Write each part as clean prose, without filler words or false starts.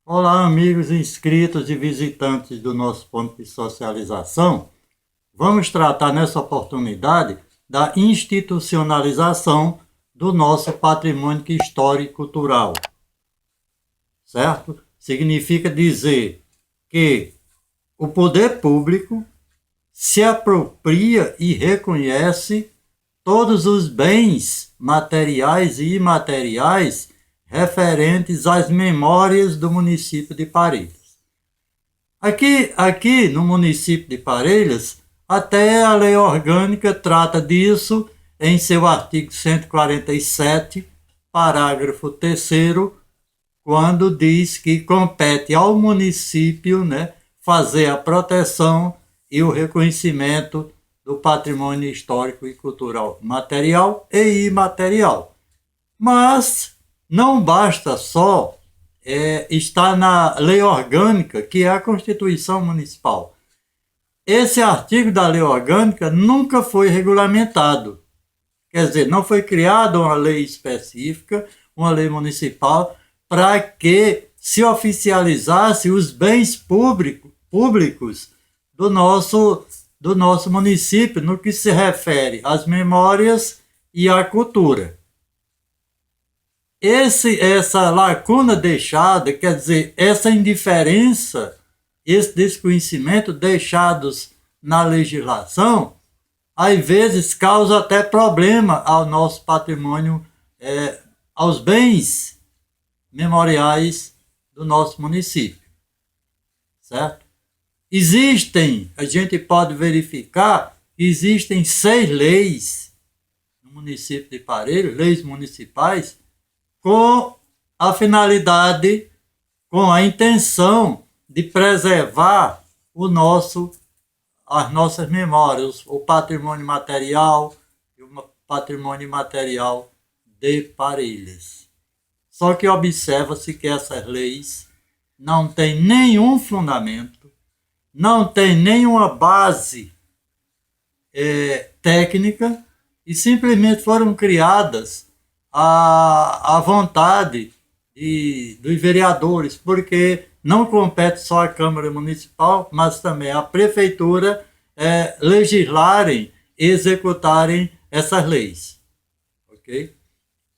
Olá, amigos inscritos e visitantes do nosso ponto de socialização. Vamos tratar nessa oportunidade da institucionalização do nosso patrimônio histórico e cultural, certo? Significa dizer que o poder público se apropria e reconhece todos os bens materiais e imateriais referentes às memórias do município de Parelhas. Aqui no município de Parelhas, até a lei orgânica trata disso em seu artigo 147, parágrafo 3º, quando diz que compete ao município, né, fazer a proteção e o reconhecimento do patrimônio histórico e cultural material e imaterial. Mas não basta só estar na lei orgânica, que é a Constituição Municipal. Esse artigo da lei orgânica nunca foi regulamentado. Quer dizer, não foi criada uma lei específica, uma lei municipal, para que se oficializasse os bens públicos do nosso município, no que se refere às memórias e à cultura. Essa lacuna deixada, quer dizer, essa indiferença, esse desconhecimento deixados na legislação, às vezes causa até problema ao nosso patrimônio, aos bens memoriais do nosso município, certo? A gente pode verificar, existem 6 leis no município de Parelhas, leis municipais, com a finalidade, com a intenção de preservar as nossas memórias, o patrimônio material e o patrimônio imaterial de Parelhas. Só que observa-se que essas leis não têm nenhum fundamento, não têm nenhuma base técnica e simplesmente foram criadas à vontade dos vereadores, porque não compete só à Câmara Municipal, mas também à Prefeitura legislarem e executarem essas leis. Ok?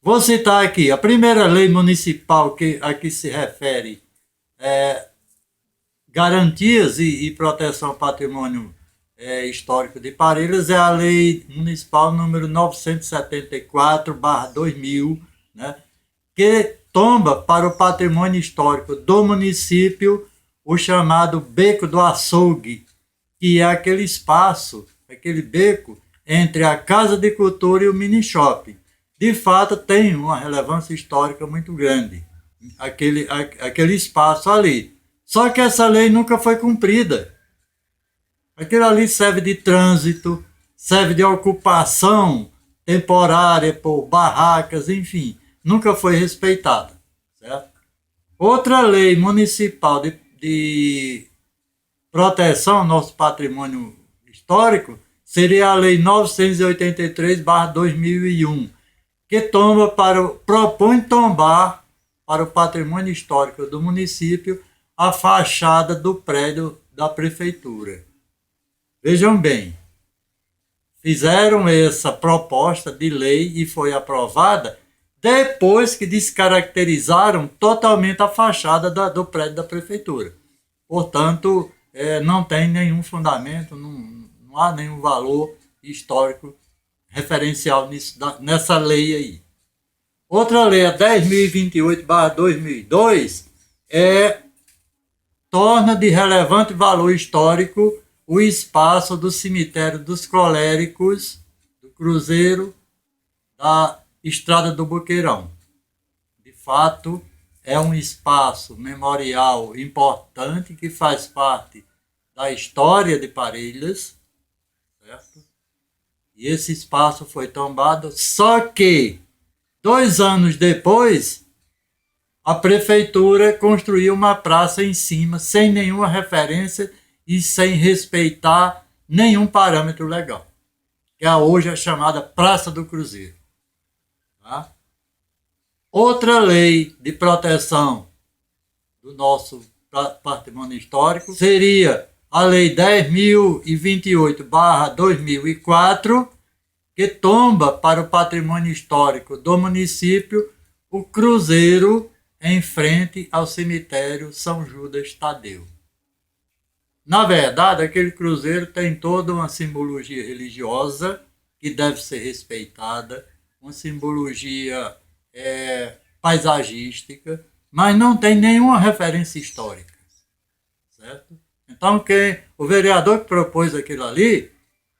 Vou citar aqui, a primeira lei municipal a que se refere garantias e proteção ao patrimônio histórico de Parelhas é a Lei Municipal número 974/2000, né, que tomba para o patrimônio histórico do município o chamado Beco do Açougue, que é aquele espaço, aquele beco entre a Casa de Cultura e o mini shopping. De fato, tem uma relevância histórica muito grande, aquele espaço ali. Só que essa lei nunca foi cumprida. Aquilo ali serve de trânsito, serve de ocupação temporária por barracas, enfim, nunca foi respeitada. Certo? Outra lei municipal de proteção ao nosso patrimônio histórico seria a Lei 983/2001, que propõe tombar para o patrimônio histórico do município a fachada do prédio da prefeitura. Vejam bem, fizeram essa proposta de lei e foi aprovada depois que descaracterizaram totalmente a fachada do prédio da prefeitura. Portanto, não tem nenhum fundamento, não há nenhum valor histórico referencial nessa lei aí. Outra lei, a 10.028/2002, torna de relevante valor histórico o espaço do cemitério dos Coléricos, do Cruzeiro, da Estrada do Boqueirão. De fato, é um espaço memorial importante que faz parte da história de Parelhas, certo? E esse espaço foi tombado, só que 2 anos depois, a prefeitura construiu uma praça em cima, sem nenhuma referência e sem respeitar nenhum parâmetro legal, que é hoje a chamada Praça do Cruzeiro. Tá? Outra lei de proteção do nosso patrimônio histórico seria a Lei 10.028/2004, que tomba para o patrimônio histórico do município o cruzeiro em frente ao cemitério São Judas Tadeu. Na verdade, aquele cruzeiro tem toda uma simbologia religiosa que deve ser respeitada, uma simbologia paisagística, mas não tem nenhuma referência histórica, certo? Então, o vereador que propôs aquilo ali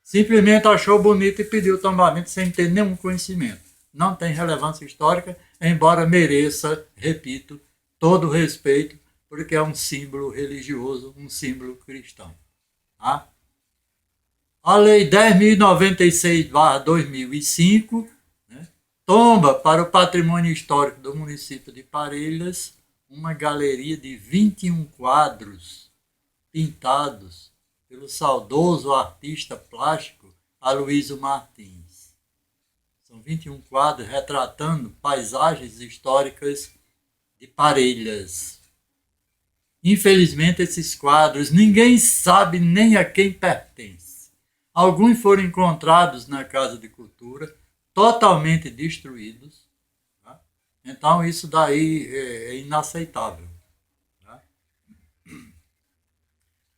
simplesmente achou bonito e pediu o tombamento sem ter nenhum conhecimento. Não tem relevância histórica, embora mereça, repito, todo o respeito, porque é um símbolo religioso, um símbolo cristão. Tá? A Lei 10.096/2005, né, tomba para o patrimônio histórico do município de Parelhas uma galeria de 21 quadros pintados pelo saudoso artista plástico Aloysio Martins. São 21 quadros retratando paisagens históricas de Parelhas. Infelizmente, esses quadros ninguém sabe nem a quem pertence. Alguns foram encontrados na Casa de Cultura, totalmente destruídos. Tá? Então, isso daí é inaceitável. Tá?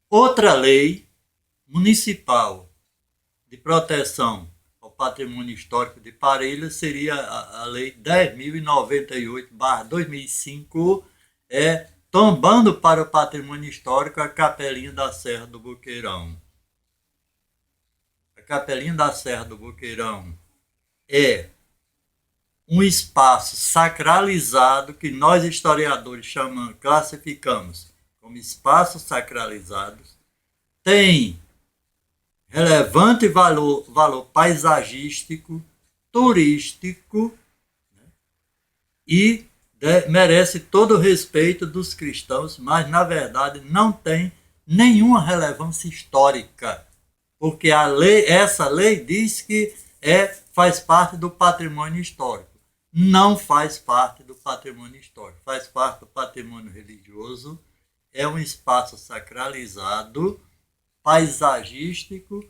Outra lei municipal de proteção ao patrimônio histórico de Parelhas seria a Lei 10.098/2005, tombando para o patrimônio histórico a Capelinha da Serra do Boqueirão. A Capelinha da Serra do Boqueirão é um espaço sacralizado que nós historiadores classificamos como espaços sacralizados, tem relevante valor paisagístico, turístico, né, e merece todo o respeito dos cristãos, mas na verdade não tem nenhuma relevância histórica, porque essa lei diz que faz parte do patrimônio histórico. Não faz parte do patrimônio histórico, faz parte do patrimônio religioso, é um espaço sacralizado, paisagístico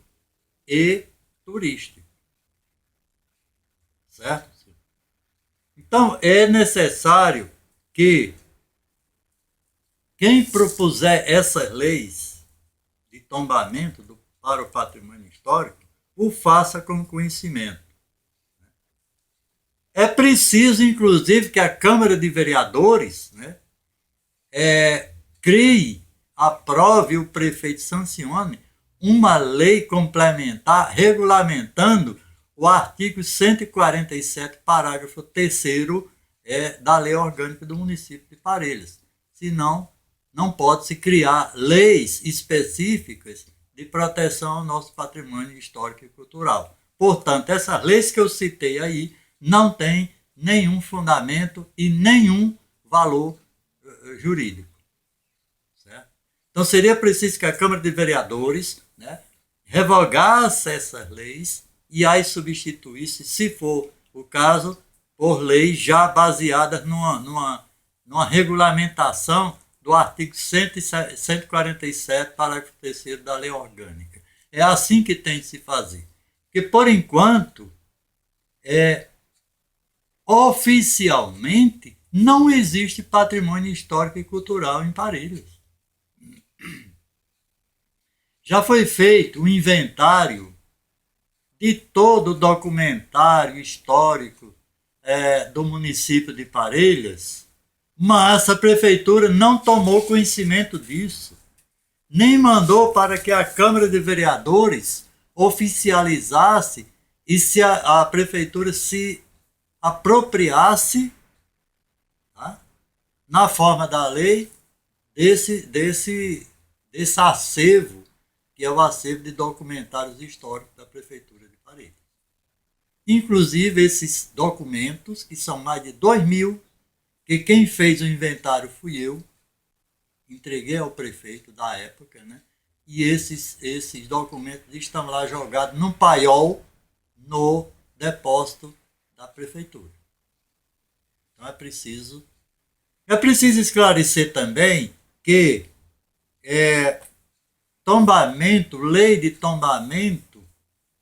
e turístico. Certo? Então, é necessário que quem propuser essas leis de tombamento para o patrimônio histórico o faça com conhecimento. É preciso, inclusive, que a Câmara de Vereadores, né, crie, aprove, o prefeito sancione uma lei complementar regulamentando o artigo 147, parágrafo 3º da Lei Orgânica do município de Parelhas. Senão, não pode-se criar leis específicas de proteção ao nosso patrimônio histórico e cultural. Portanto, essas leis que eu citei aí não têm nenhum fundamento e nenhum valor jurídico. Certo? Então, seria preciso que a Câmara de Vereadores, né, revogasse essas leis e as substituísse, se for o caso, por leis já baseadas numa regulamentação do artigo 147, parágrafo 3º da Lei Orgânica. É assim que tem de se fazer. Porque, por enquanto, oficialmente, não existe patrimônio histórico e cultural em Parelhas. Já foi feito um inventário de todo o documentário histórico do município de Parelhas, mas a prefeitura não tomou conhecimento disso, nem mandou para que a Câmara de Vereadores oficializasse e se a prefeitura se apropriasse, tá, na forma da lei desse acervo, que é o acervo de documentários históricos da Prefeitura de Parelhas. Inclusive, esses documentos, que são mais de 2.000, que quem fez o inventário fui eu, entreguei ao prefeito da época, né? E esses documentos estão lá jogados num paiol no depósito da Prefeitura. Então é preciso É preciso esclarecer também que tombamento, lei de tombamento,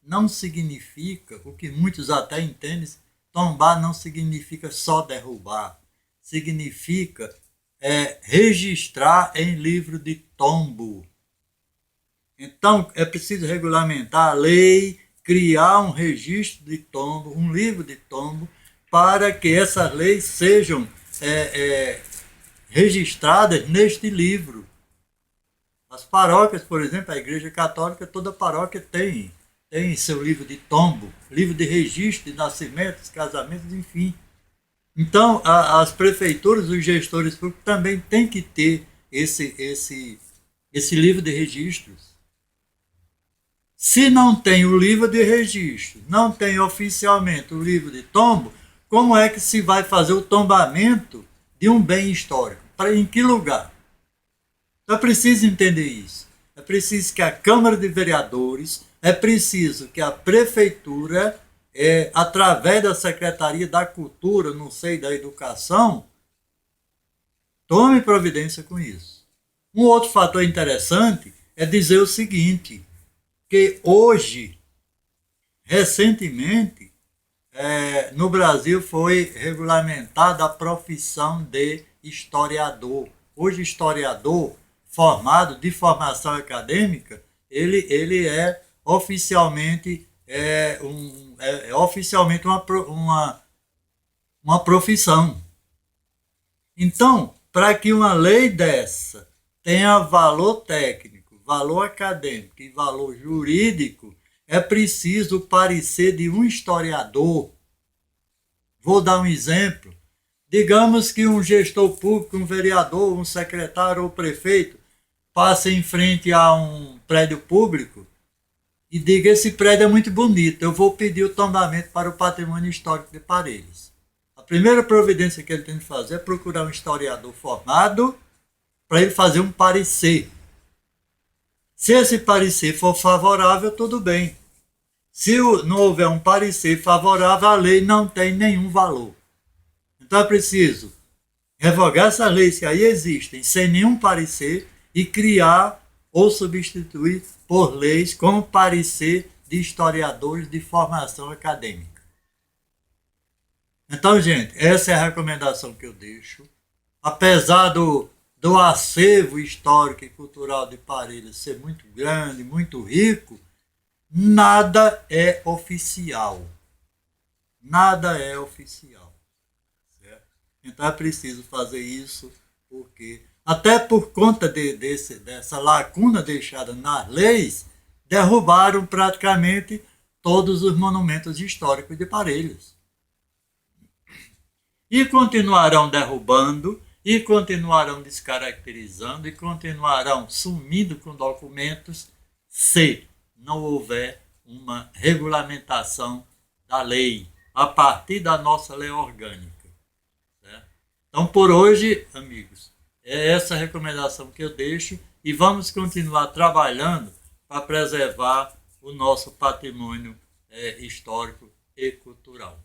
não significa, o que muitos até entendem, tombar não significa só derrubar, significa registrar em livro de tombo. Então, é preciso regulamentar a lei, criar um registro de tombo, um livro de tombo, para que essas leis sejam registradas neste livro. As paróquias, por exemplo, a Igreja Católica, toda paróquia tem seu livro de tombo, livro de registro de nascimentos, casamentos, enfim. Então, as prefeituras, os gestores públicos também têm que ter esse livro de registros. Se não tem o livro de registro, não tem oficialmente o livro de tombo, como é que se vai fazer o tombamento de um bem histórico? Em que lugar? Então é preciso entender isso. É preciso que a Câmara de Vereadores, é preciso que a Prefeitura, através da Secretaria da Cultura, não sei, da Educação, tome providência com isso. Um outro fator interessante é dizer o seguinte, que hoje, recentemente, no Brasil foi regulamentada a profissão de historiador. Hoje, historiador formado de formação acadêmica, ele é oficialmente, oficialmente uma profissão. Então, para que uma lei dessa tenha valor técnico, valor acadêmico e valor jurídico, é preciso o parecer de um historiador. Vou dar um exemplo. Digamos que um gestor público, um vereador, um secretário ou prefeito passe em frente a um prédio público e diga: esse prédio é muito bonito, eu vou pedir o tombamento para o patrimônio histórico de Parelhas. A primeira providência que ele tem que fazer é procurar um historiador formado para ele fazer um parecer. Se esse parecer for favorável, tudo bem. Se não houver um parecer favorável, a lei não tem nenhum valor. Então é preciso revogar essas leis que aí existem sem nenhum parecer e criar ou substituir por leis com parecer de historiadores de formação acadêmica. Então, gente, essa é a recomendação que eu deixo. Apesar do acervo histórico e cultural de Parelhas ser muito grande, muito rico, nada é oficial. Nada é oficial. Certo? Então é preciso fazer isso, porque, até por conta dessa lacuna deixada nas leis, derrubaram praticamente todos os monumentos históricos de Parelhas. E continuarão derrubando, e continuarão descaracterizando, e continuarão sumindo com documentos se não houver uma regulamentação da lei, a partir da nossa lei orgânica. Certo? Então, por hoje, amigos, é essa a recomendação que eu deixo, e vamos continuar trabalhando para preservar o nosso patrimônio histórico e cultural.